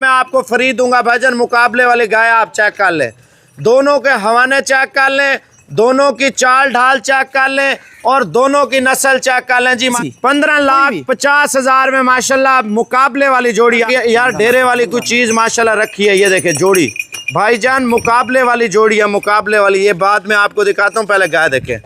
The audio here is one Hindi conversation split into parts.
मैं आपको फ्री दूंगा भाईजान। मुकाबले वाली गाय आप चेक कर लें, दोनों के हवाने चेक कर लें, दोनों की चाल ढाल चेक कर लें और दोनों की नस्ल चेक कर लें जी। 15,50,000 में माशाल्लाह मुकाबले वाली जोड़ी यार, डेरे वाली कुछ चीज माशाल्लाह रखी है। ये देखे जोड़ी भाईजान, मुकाबले वाली जोड़ी है, मुकाबले वाली। ये बाद में आपको दिखाता हूँ, पहले गाय देखें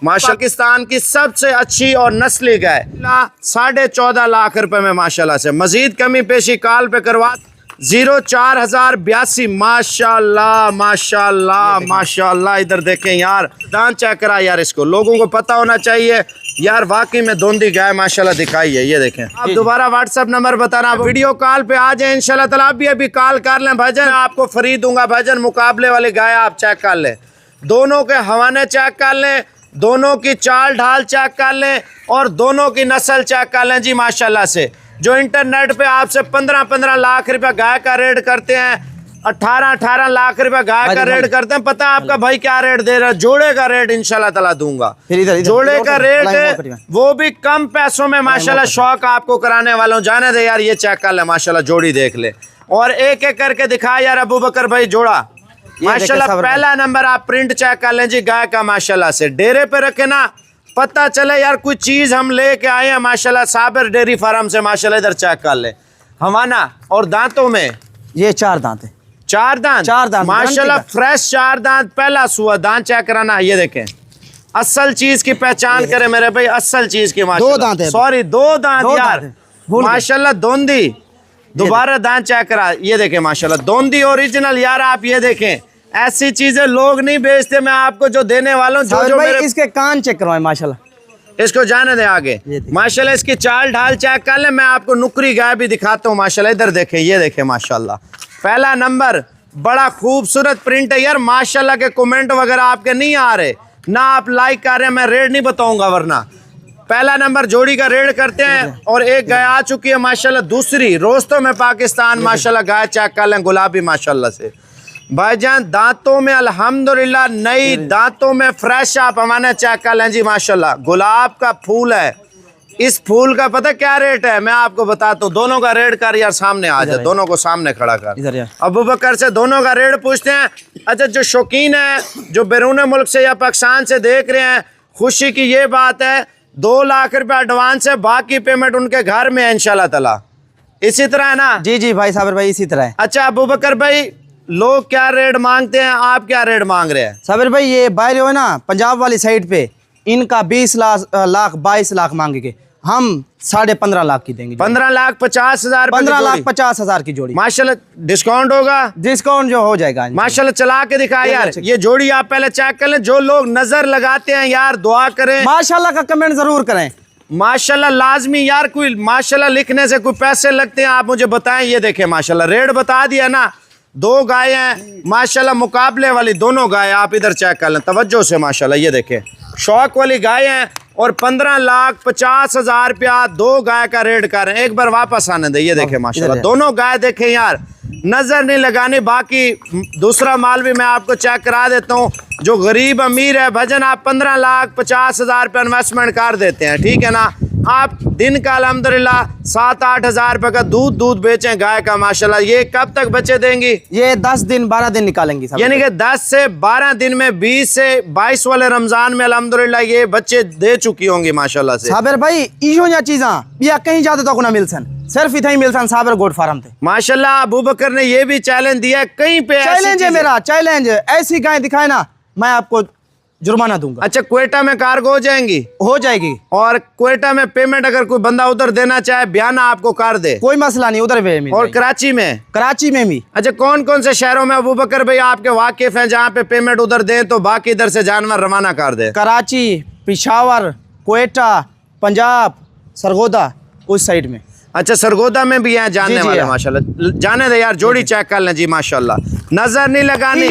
माशाल्लाह। पाकिस्तान की सबसे अच्छी और नस्ली गाय 14.5 लाख रुपए में माशाल्लाह से। मजीद कमी पेशी कॉल पे करवा 04,082। माशाल्लाह माशाल्लाह माशाल्लाह। इधर देखें यार, दांत चेक करा यार, इसको लोगों को पता होना चाहिए यार, वाकई में दोंदी गाय माशाल्लाह दिखाई है। ये देखें, आप दोबारा व्हाट्सएप नंबर बताना, वीडियो कॉल पे आ जाए इंशाल्लाह ताला। आप भी अभी कॉल कर लें भाईजान, आपको फ्री दूंगा भाईजान। मुकाबले वाली गाय आप चेक कर लें, दोनों के हवाने चेक कर लें, दोनों की चाल ढाल चेक कर लें और दोनों की नस्ल चेक कर लें जी माशाल्लाह से। जो इंटरनेट पे आपसे 15-15 लाख रुपए गाय का रेट करते हैं, 18-18 लाख रुपए गाय का रेट करते हैं, पता है आपका भाई क्या रेट दे रहा है? जोड़े का रेट इंशाल्लाह ताला दूंगा। जोड़े का रेट वो भी कम पैसों में माशाल्लाह। शौक आपको कराने वाला हूँ, जाने दे यार। ये चेक कर ले माशाल्लाह, जोड़ी देख ले और एक एक करके दिखा यार अबू बकर भाई जोड़ा माशाल्लाह। पहला नंबर आप प्रिंट चेक कर लें जी गाय का माशाल्लाह से। डेरे पे रखे ना, पता चले यार कुछ चीज हम लेके आए हैं माशाल्लाह। साबिर डेयरी फार्म से माशाल्लाह। इधर चेक कर ले हवाना और दांतों में ये 4 दांत है, 4 दांत माशाल्लाह, फ्रेश 4 दांत। पहला सुआ दांत चेक कराना, ये देखें असल चीज की पहचान करे मेरे भाई, असल चीज की माशाल्लाह। 2 दांत, सॉरी 2 दांत यार माशाल्लाह। दोंदी दोबारा दांत चेक करा, ये देखें माशाल्लाह, दोंदी ओरिजिनल यार। आप ये देखें, ऐसी चीजें लोग नहीं बेचते, मैं आपको जो देने वाला हूँ। जो मेरे इसके कान चेक करवाएं माशाल्लाह, इसको जाने दे आगे माशाल्लाह। इसकी चाल ढाल चेक कर ले, मैं आपको नुकरी गाय भी दिखाता हूँ माशाल्लाह। इधर देखें, ये देखें माशाल्लाह, पहला नंबर, बड़ा खूबसूरत प्रिंट है यार माशाल्लाह। के कमेंट वगैरह आपके नहीं आ रहे ना, आप लाइक कर रहे हैं, मैं रेट नहीं बताऊंगा वरना। पहला नंबर जोड़ी का रेड करते हैं और एक गाय आ चुकी है माशाल्लाह। दूसरी रोस्तों में पाकिस्तान माशाल्लाह, गाय चेक कर लें, गुलाबी माशाल्लाह से भाईजान। दांतों में अल्हम्दुलिल्लाह नई, दांतों में फ्रेश। आप हमारे चेक कर लें जी माशाल्लाह। गुलाब का फूल है, इस फूल का पता क्या रेट है मैं आपको बताता हूँ। दोनों का रेट कर यार, सामने आ जाए, दोनों को सामने खड़ा कर। अबू बकर से दोनों का रेट पूछते हैं। अच्छा, जो शौकीन है, जो बैरून मुल्क से या पाकिस्तान से देख रहे हैं, खुशी की ये बात है 2 लाख रुपए एडवांस है, बाकी पेमेंट उनके घर में है इंशाल्लाह ताला। इसी तरह है ना? जी जी भाई साबिर भाई, इसी तरह है। अच्छा अबू बकर भाई, लोग क्या रेट मांगते हैं, आप क्या रेट मांग रहे हैं? साबिर भाई ये बाहर हो ना, पंजाब वाली साइड पे इनका 20 लाख 22 लाख मांगेंगे, हम 15.5 लाख की देंगे। 15,50,000, 15,50,000 की जोड़ी माशाल्लाह। डिस्काउंट होगा? डिस्काउंट जो हो जाएगा माशाल्लाह। चला के दिखा यार, ये जोड़ी आप पहले चेक कर लें। जो लोग नजर लगाते हैं यार, दुआ करें, माशाल्लाह का कमेंट जरूर करें माशाल्लाह लाजमी यार। कोई माशाल्लाह लिखने से कोई पैसे लगते हैं, आप मुझे बताएं। ये देखें माशाल्लाह, रेट बता दिया ना। 2 गाय हैं माशाल्लाह, मुकाबले वाली दोनों गाय। आप इधर चेक कर लें तवज्जो से माशाल्लाह। ये देखें शौक वाली गाय हैं और 15,50,000 रुपया 2 गाय का रेट कर रहे हैं। एक बार वापस आने दे, ये देखें माशाल्लाह, दोनों गाय देखें यार, नजर नहीं लगानी। बाकी दूसरा माल भी मैं आपको चेक करा देता हूँ। जो गरीब अमीर है भजन, आप 15,50,000 रुपये इन्वेस्टमेंट कर देते हैं, ठीक है ना। आप दिन का अल्हम्दुलिल्लाह 7-8 हज़ार रुपये का दूध बेचें गाय का माशाल्लाह। ये कब तक बच्चे देंगी? ये 10 दिन 12 दिन निकालेंगी, यानी कि 10 से 12 दिन में 20 से 22 वाले रमजान में अल्हम्दुलिल्लाह ये बच्चे दे चुकी होंगी माशाल्लाह से। साबिर भाई इहो या चीज़ा या कहीं जाते तो ना मिलसन, सिर्फ इतना ही मिलसन साबिर गोट फार्म थे माशाल्लाह। अबू बकर ने ये भी चैलेंज दिया, कहीं पे चैलेंज है मेरा, चैलेंज ऐसी गाय दिखाए ना, मैं आपको जुर्माना दूंगा। अच्छा, क्वेटा में कार्गो हो जाएंगी? हो जाएगी। और क्वेटा में पेमेंट अगर कोई बंदा उधर देना चाहे, बयाना आपको कर दे, कोई मसला नहीं, उधर भी। और कराची में? कराची में भी। अच्छा, कौन कौन से शहरों में अबू बकर भाई आपके वाकिफ हैं जहाँ पे पेमेंट उधर दे तो बाकी इधर से जानवर रवाना कर दे? कराची, पेशावर, क्वेटा, पंजाब, सरगोदा, उस साइड में। अच्छा, सरगोदा में भी हैं जानने वाले माशाल्लाह। जाने दे यार, जोड़ी चेक कर लें जी माशाल्लाह, नजर नहीं लगानी।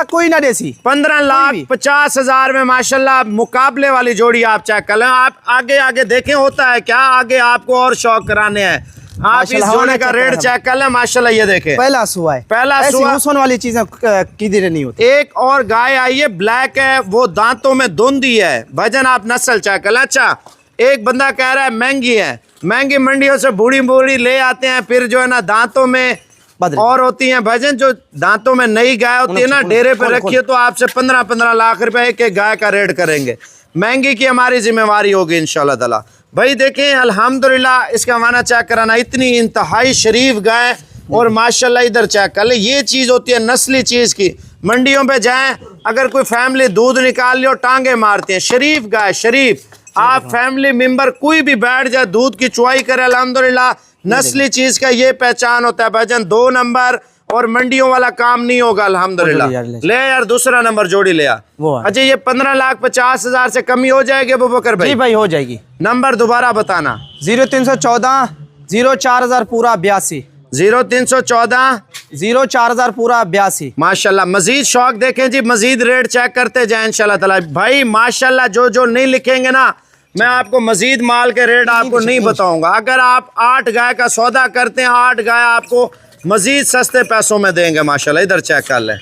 कोई ना देसी 15,50,000 में माशाल्लाह मुकाबले वाली जोड़ी आप चेक कर लें। आप आगे आगे देखें होता है क्या, आगे आपको और शौक कराने हैं। आप इस जोड़े का रेट चेक कर लें माशाल्लाह। ये देखें पहला सुआ है, पहला सुआ वाली चीजें किधर नहीं होती। एक और गाय आई है, ब्लैक है, वो दांतों में धुंधी है भजन। आप नस्ल चेक कर लें। अच्छा, एक बंदा कह रहा है महंगी है, महंगी मंडियों से बूढ़ी बूढ़ी ले आते हैं, फिर जो है ना दांतों में बदले। और होती हैं भजन, जो दांतों में नई गाय होती है ना, डेरे पे रखिए तो आपसे 15-15 लाख रुपए एक एक गाय का रेट करेंगे। महंगी की हमारी जिम्मेवारी होगी इंशाल्लाह ताला। भाई देखें अल्हम्दुलिल्लाह, इसका माना चेक कराना, इतनी इंतहाई शरीफ गाय और माशाल्लाह इधर चेक कर ले। ये चीज़ होती है नस्ली चीज़ की। मंडियों पे जाएं, अगर कोई फैमिली दूध निकाल ले टांगे मारते हैं। शरीफ गाय, शरीफ। आप फैमिली मेंबर कोई भी बैठ जाए, दूध की चुवाई करे, अल्हम्दुलिल्लाह नस्ली चीज का ये पहचान होता है भाईजान। 2 नंबर और मंडियों वाला काम नहीं होगा अल्हम्दुलिल्लाह। ले यार दूसरा नंबर जोड़ी ले आ। अच्छा ये 15,50,000 से कमी हो जाएगी अबू बकर भाई? जी भाई हो जाएगी। नंबर दोबारा बताना। 0314 04000 पूरा 82 0314 04000 पूरा 82। माशाल्लाह। मजीद शौक देखें जी, मजीद रेट चेक करते जाए इंशाल्लाह ताला। भाई माशाल्लाह जो जो नहीं लिखेंगे ना, मैं आपको मजीद माल के रेट आपको नहीं बताऊंगा। अगर आप 8 गाय का सौदा करते हैं, 8 गाय आपको मजीद सस्ते पैसों में देंगे माशाल्लाह। इधर चेक कर ले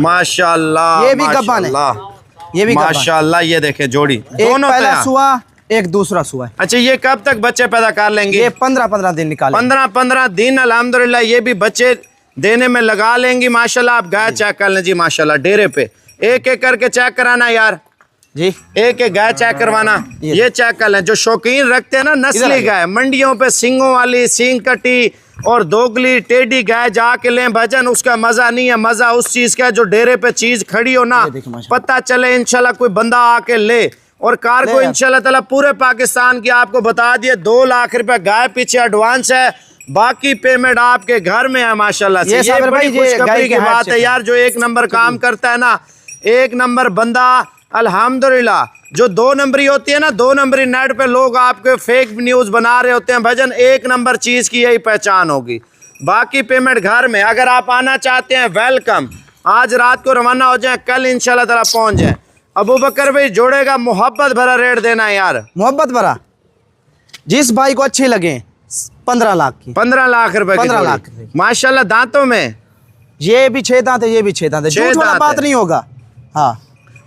माशाल्लाह। ये भी गब्बान है, ये भी माशाल्लाह। ये देखे जोड़ी, दोनों पहला सुआ एक दूसरा सुआ है। अच्छा ये कब तक बच्चे पैदा कर लेंगे? ये 15-15 दिन निकाल। 15-15 दिन अल्हम्दुलिल्लाह ये भी बच्चे देने में लगा लेंगी माशाल्लाह। आप गाय चेक कर लें जी माशाल्लाह। डेरे पे एक एक करके चेक कराना यार जी, एक एक गाय चेक करवाना। ये चेक कर लें। जो शौकीन रखते हैं ना नस्ली गाय, मंडियों पे सींगों वाली, सींग कटी और दोगली टेढ़ी गाय जाके लें भजन, उसका मजा नहीं है। मजा उस चीज का जो डेरे पे चीज खड़ी हो ना, पता चले इंशाल्लाह कोई बंदा आके ले। और कार को इंशाल्लाह ताला पूरे पाकिस्तान की आपको बता दिए 2 लाख रुपए गाय पीछे एडवांस है, बाकी पेमेंट आपके घर में है माशाल्लाह से। ये बड़ी खुशखबरी की बात है यार। जो 1 नंबर काम करता है ना, 1 नंबर बंदा अल्हम्दुलिल्लाह। जो 2 नंबरी होती है ना, 2 नंबरी नेट पे लोग आपके फेक न्यूज बना रहे होते हैं भजन, 1 नंबर चीज की यही पहचान होगी, बाकी पेमेंट घर में। अगर आप आना चाहते हैं वेलकम, आज रात को रवाना हो जाए, कल इंशाल्लाह ताला पहुंच जाए। अबू बकर भाई जोड़े का मोहब्बत भरा रेट देना है यार, मोहब्बत भरा। जिस भाई को अच्छी लगे 15 लाख की, 15 लाख रुपए, 15 लाख माशाल्लाह। दांतों में ये भी 6 दांत है, ये भी 6 दांत है, झूठ वाला बात नहीं होगा। हाँ,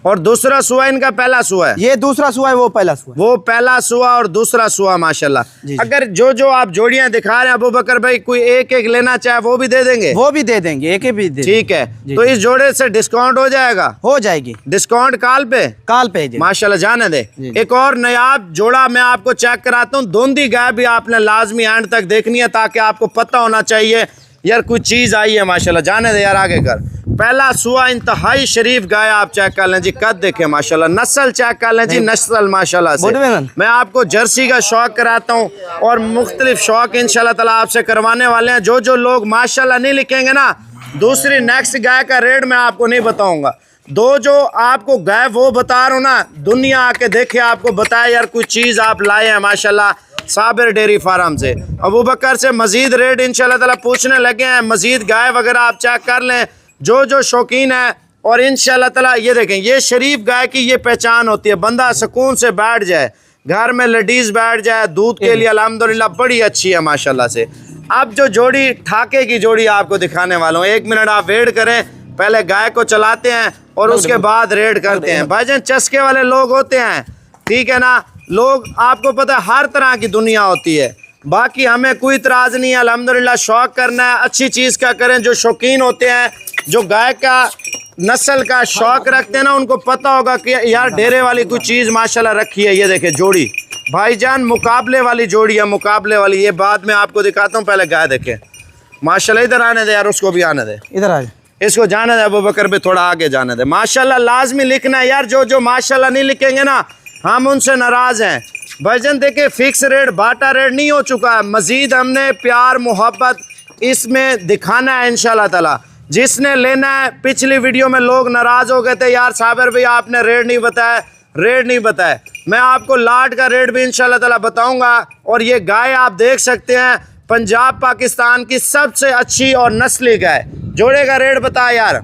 और दूसरा सुआ इनका पहला सुआ है, ये दूसरा सुआ है, वो पहला सुआ, वो पहला सुआ और दूसरा सुआ माशाल्लाह। अगर जो जो आप जोड़ियां दिखा रहे हैं अबू बकर भाई, कोई एक एक लेना चाहे वो भी दे देंगे? वो भी दे देंगे, एक भी दे। ठीक है, तो इस जोड़े से डिस्काउंट हो जाएगा? हो जाएगी डिस्काउंट काल पे माशाल्लाह। जाने दे। एक और नायाब जोड़ा मैं आपको चेक कराता हूँ। दोंदी गाय भी आपने लाजमी एंड तक देखनी है, ताकि आपको पता होना चाहिए यार कुछ चीज आई है माशाल्लाह। जाने दे यार, आगे कर। पहला सुआ इंतहाई शरीफ गाय, आप चेक कर लें जी, कद देखें माशाल्लाह, नस्ल चेक कर लें जी, नस्ल माशाल्लाह से। मैं आपको जर्सी का शौक कराता हूँ और मुख्तलिफ शौक इंशाल्लाह ताला आपसे करवाने वाले हैं। जो जो लोग माशाल्लाह नहीं लिखेंगे ना, दूसरी नेक्स्ट गाय का रेट मैं आपको नहीं बताऊंगा। दो जो आपको गाय वो बता रहा हूँ ना, दुनिया आके देखे, आपको बताए यार कुछ चीज़ आप लाए हैं माशाल्लाह साबिर डेयरी फार्म से। अबू बकर से मजीद रेट इंशाल्लाह ताला पूछने लगे हैं, मजीद गाय वगैरह आप चेक कर लें जो जो शौकीन है। और इंशाल्लाह ताला ये देखें, ये शरीफ गाय की ये पहचान होती है, बंदा सुकून से बैठ जाए, घर में लेडीज बैठ जाए दूध के लिए, अल्हम्दुलिल्लाह बड़ी अच्छी है माशाल्लाह से। अब जो जोड़ी ठाके की जोड़ी आपको दिखाने वाला हूँ, 1 मिनट आप वेट करें, पहले गाय को चलाते हैं और उसके बाद रेड करते हैं। भाईजान चस्के वाले लोग होते हैं, ठीक है ना, लोग आपको पता है हर तरह की दुनिया होती है, बाकी हमें कोई इतराज़ नहीं है अल्हम्दुलिल्लाह। शौक करना है, अच्छी चीज़ का करें। जो शौकीन होते हैं, जो गाय का नस्ल का शौक रखते हैं ना, उनको पता होगा कि यार डेरे वाली कोई चीज़ माशाल्लाह रखी है। ये देखे जोड़ी भाईजान मुकाबले वाली जोड़ी है, मुकाबले वाली। ये बाद में आपको दिखाता हूँ, पहले गाय देखे माशाल्लाह। इधर आने दे यार, उसको भी आने दे, इधर आ, इसको जाने दे अबू बकर भी, थोड़ा आगे जाने दे माशाल्लाह। लाजमी लिखना है यार, जो जो माशाल्लाह नहीं लिखेंगे ना, हम उनसे नाराज़ हैं। भाईजान देखे फिक्स रेट, बाटा रेट नहीं हो चुका है, मज़ीद हमने प्यार मोहब्बत इसमें दिखाना है इंशाल्लाह ताला। जिसने लेना है, पिछली वीडियो में लोग नाराज़ हो गए थे यार साबिर भाई आपने रेट नहीं बताया, रेट नहीं बताया। मैं आपको लाट का रेट भी इंशाल्लाह ताला बताऊंगा। और ये गाय आप देख सकते हैं, पंजाब पाकिस्तान की सबसे अच्छी और नस्ली गाय। जोड़े का रेट बता यार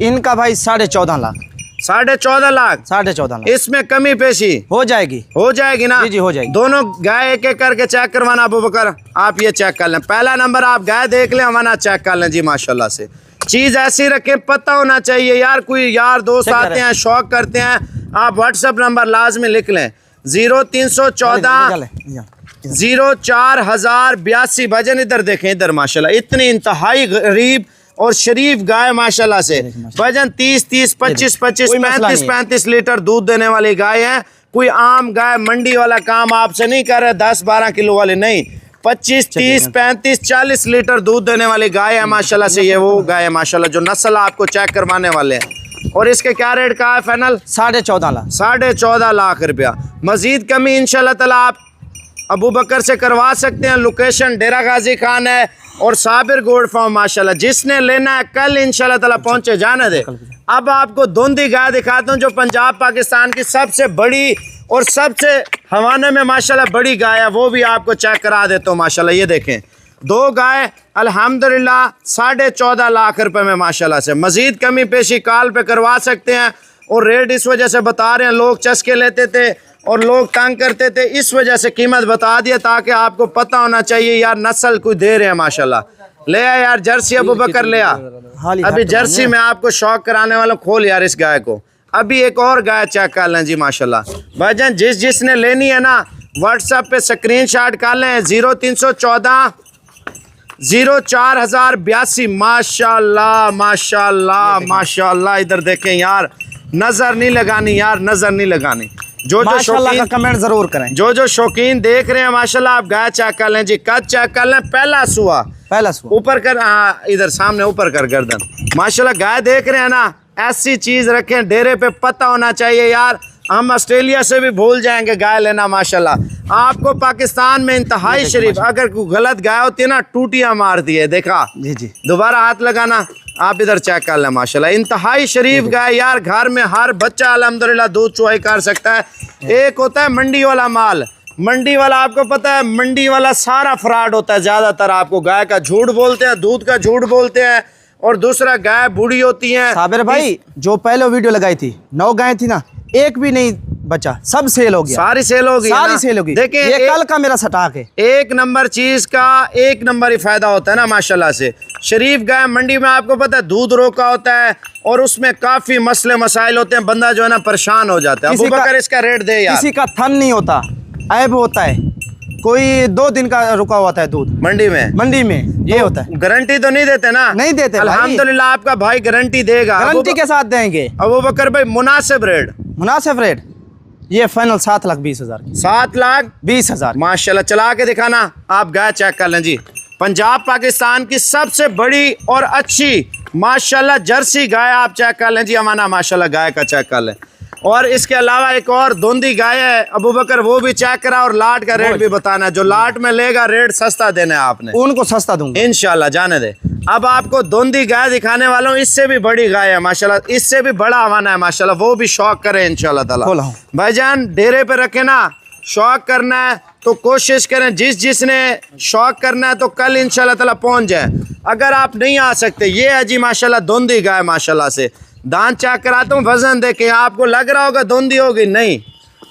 इनका भाई 14.5 लाख, 14.5 लाख, 14.5 लाख। इसमें कमी पेशी हो जाएगी, हो जाएगी ना? जी हो जाएगी। दोनों गाय एक एक करके चेक करवाना अबू बकर, आप ये चेक कर लें। पहला नंबर आप गाय देख लें, हमारा चेक कर लें जी माशाल्लाह से। चीज़ ऐसी रखे, पता होना चाहिए यार, कोई यार दोस्त आते हैं शौक करते हैं, आप व्हाट्सएप नंबर लाजमी लिख लें 0314 04,082 वजन। इधर देखें, इधर माशाल्लाह इतनी इंतहाई गरीब और शरीफ गाय माशाल्लाह से। वजन 30-30, 25-25, 35-35 लीटर दूध देने वाली गाय है। कोई आम गाय मंडी वाला काम आपसे नहीं कर रहे, 10-12 किलो वाली नहीं, 25, 30, 35, 40 लीटर दूध देने वाली गाय है माशाल्लाह से। ये वो गाय है माशाल्लाह जो नस्ल आपको चेक करवाने वाले हैं। और इसके क्या रेट का है फाइनल? 14.5 लाख। 14.5 लाख रुपया। मजीद कमी इंशाल्लाह ताला आप अबू बकर से करवा सकते हैं। लोकेशन डेरा गाजी खान है और साबिर गोल्ड फार्म माशाल्लाह। जिसने लेना है कल इंशाल्लाह ताला पहुंचे, जाने दे। अब आपको धुंधी गाय दिखाता हूं जो पंजाब पाकिस्तान की सबसे बड़ी और सबसे हवाने में माशाल्लाह बड़ी गाय है, वो भी आपको चेक करा देता हूँ माशाल्लाह। ये देखें, दो गाय अल्हम्दुलिल्लाह 14.5 लाख रुपए में माशाल्लाह से। मजीद कमी पेशी कॉल पे करवा सकते हैं। और रेट इस वजह से बता रहे हैं, लोग चस्के लेते थे और लोग तंग करते थे, इस वजह से कीमत बता दिया ताकि आपको पता होना चाहिए यार नस्ल कोई दे रहे हैं माशाल्लाह। ले आ यार जर्सी अबू बकर ले आ। अभी जर्सी में आपको शौक कराने वाला, खोल यार इस गाय को। अभी एक और गाय चेक कर लें जी माशाल्लाह। भाईजान जिसने लेनी है ना व्हाट्सएप पे स्क्रीनशॉट कर लें। 0314 04,082 माशाल्लाह माशाल्लाह माशाल्लाह। इधर देखें यार, नजर नहीं लगानी यार, नजर नहीं लगानी। जो माशाल्लाह का कमेंट जरूर करें। जो शौकीन देख रहे हैं माशाल्लाह, आप गाय चेक कर लें जी, कद चेक कर लें। पहला सुआ ऊपर कर, हाँ इधर सामने ऊपर कर गर्दन माशाल्लाह। गाय देख रहे हैं ना, ऐसी चीज रखें डेरे पे, पता होना चाहिए यार। हम ऑस्ट्रेलिया से भी भूल जाएंगे गाय लेना माशाल्लाह। आपको पाकिस्तान में इंतहाई शरीफ, अगर कोई गलत गाय होती है ना, टूटियां मार दी है, देखा जी जी। दोबारा हाथ लगाना, आप इधर चेक कर लें माशाल्लाह। इंतहाई शरीफ गाय यार, घर में हर बच्चा अल्हम्दुलिल्लाह दूध चुवाई कर सकता है। एक होता है मंडी वाला माल, मंडी वाला आपको पता है, मंडी वाला सारा फ्रॉड होता है ज़्यादातर। आपको गाय का झूठ बोलते हैं, दूध का झूठ बोलते हैं, और दूसरा गाय बूढ़ी होती है। साबिर भाई जो पहले वीडियो लगाई थी, 9 गाय थी ना, एक भी नहीं बचा, सब सेल हो गया। सारी सेल हो गई, सारी सेल हो गई। देखिए ये कल का मेरा स्टॉक है। एक नंबर चीज का एक नंबर ही फायदा होता है ना माशाल्लाह से। शरीफ गाय मंडी में आपको पता है दूध रोका होता है और उसमें काफी मसले मसाइल होते हैं, बंदा जो है ना परेशान हो जाता है। अबू बकर इसका रेट दे यार। किसी का थन नहीं होता, ऐब होता है, कोई 2 दिन का रुका हुआ है दूध मंडी में ये होता है। गारंटी तो नहीं देते ना? नहीं देते। अल्हम्दुलिल्लाह आपका भाई गारंटी देगा, गारंटी के साथ देंगे। अबू बकर भाई मुनासिब रेट ये फाइनल 7,20,000 7,20,000 माशाल्लाह। चला के दिखाना, आप गाय चेक कर लें जी। पंजाब पाकिस्तान की सबसे बड़ी और अच्छी माशाल्लाह जर्सी गाय आप चेक कर लें जी। अमाना माशाल्लाह गाय का चेक कर लें। और इसके अलावा एक और धुंधी गाय है अबू बकर, वो भी चेक करा और लाट का रेट भी बताना है। जो लाट में लेगा रेट सस्ता देना है आपने, उनको सस्ता दूंगा इंशाल्लाह, जाने दे। अब आपको धुंधी गाय दिखाने वाला हूँ, इससे भी बड़ी गाय है माशाल्लाह, इससे भी बड़ा हवाना है माशाल्लाह, वो भी शौक करे इंशाल्लाह ताला। भाईजान डेरे पे रखे ना, शौक करना है तो कोशिश करें, जिसने शौक करना है तो कल इंशाल्लाह ताला पहुंच जाए। अगर आप नहीं आ सकते, ये है जी माशाल्लाह धुंधी गाय माशाल्लाह से। दांत चेक कराता हूँ, वजन देखें, आपको लग रहा होगा धुंधी होगी, नहीं,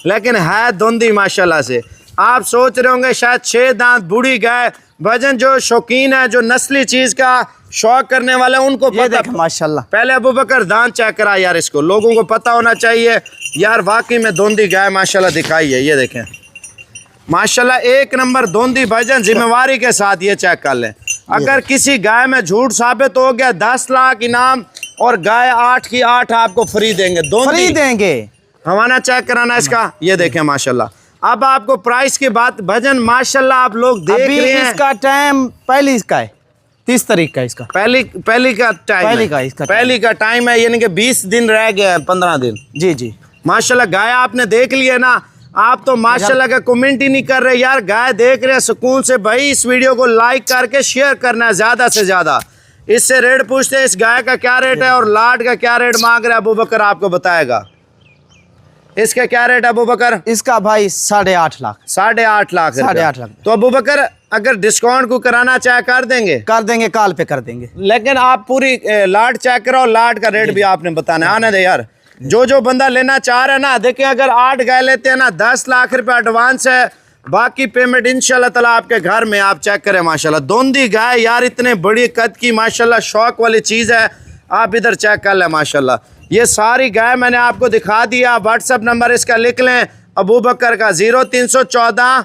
लेकिन है धुंधी माशाल्लाह से। आप सोच रहे होंगे शायद 6 दांत बूढ़ी गाय। वजन जो शौकीन है, जो नस्ली चीज का शौक करने वाले, उनको पता माशाल्लाह। पहले अबू बकर दांत चेक करा यार, इसको लोगों को पता होना चाहिए यार, वाकई में धुंधी गाय माशाल्लाह दिखाई है। ये देखें माशाल्लाह एक नंबर धुंधी। भाईजान जिम्मेवारी के साथ ये चेक कर लें, अगर किसी गाय में झूठ साबित हो गया 10 लाख इनाम, और गाय 8 की 8 आपको फ्री देंगे, फ्री देंगे। हमारा चेक कराना इसका। ये देखें माशाल्लाह। अब आपको प्राइस की बात, भजन माशाल्लाह आप लोग देख रहे हैं, इसका टाइम पहली इसका है 30 तारीख का, इसका पहली का टाइम है, यानी कि 20 दिन रह गए हैं, 15 दिन। जी जी माशाल्लाह गाय आपने देख ली है ना, आप तो माशाल्लाह का कमेंट ही नहीं कर रहे यार। गाय देख रहे हैं सुकून से, भाई इस वीडियो को लाइक करके शेयर करना है ज्यादा से ज्यादा। इससे रेट पूछते हैं, इस गाय का क्या रेट है और लाट का क्या रेट मांग रहे हैं, अबू बकर आपको बताएगा। इसका क्या रेट है अबू बकर? इसका भाई 8.5 लाख। 8.5 लाख। 8.5 लाख। तो अबू बकर अगर डिस्काउंट को कराना चाहे कर देंगे कॉल पे कर देंगे, लेकिन आप पूरी लाट चेक करो, लाट का रेट भी आपने बताना है। आने दे यार, जो बंदा लेना चाह रहा है ना, देखिए अगर 8 गाय लेते हैं ना, 10 लाख रुपए एडवांस है, बाकी पेमेंट इंशाल्लाह ताला आपके घर में। आप चेक करें माशाल्लाह धुंधी गाय यार, इतने बड़ी कद की माशाल्लाह, शौक वाली चीज़ है। आप इधर चेक कर लें माशाल्लाह। ये सारी गाय मैंने आपको दिखा दिया। व्हाट्सएप नंबर इसका लिख लें अबू बकर का, 0314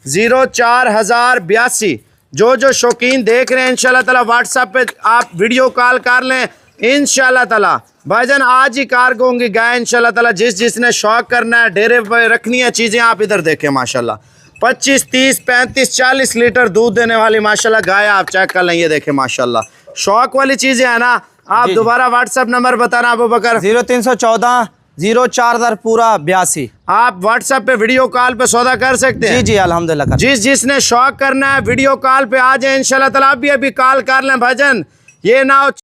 04,082। जो शौकीन देख रहे हैं इंशाल्लाह ताला व्हाट्सएप पे आप वीडियो कॉल कर लें इंशाल्लाह ताला। भाईजान आज ही कार्गो होंगी गाय इंशाल्लाह ताला। जिसने शौक करना है, डेरे पे रखनी है चीज़ें, आप इधर देखें माशाल्लाह 25, 30, 35, 40 लीटर दूध देने वाली माशाल्लाह गाय आप चेक कर लें। ये देखें माशाल्लाह शौक वाली चीज़ें है ना। आप दोबारा व्हाट्सएप नंबर बताना अबू बकर। 0314 04000 पूरा 82। आप व्हाट्सएप पे वीडियो कॉल पे सौदा कर सकते हैं। जी जी अल्हम्दुलिल्लाह। जिसने शौक करना है वीडियो कॉल पे आ जाए इंशाल्लाह ताला। अभी कॉल कर लें भाईजान, ये ना हो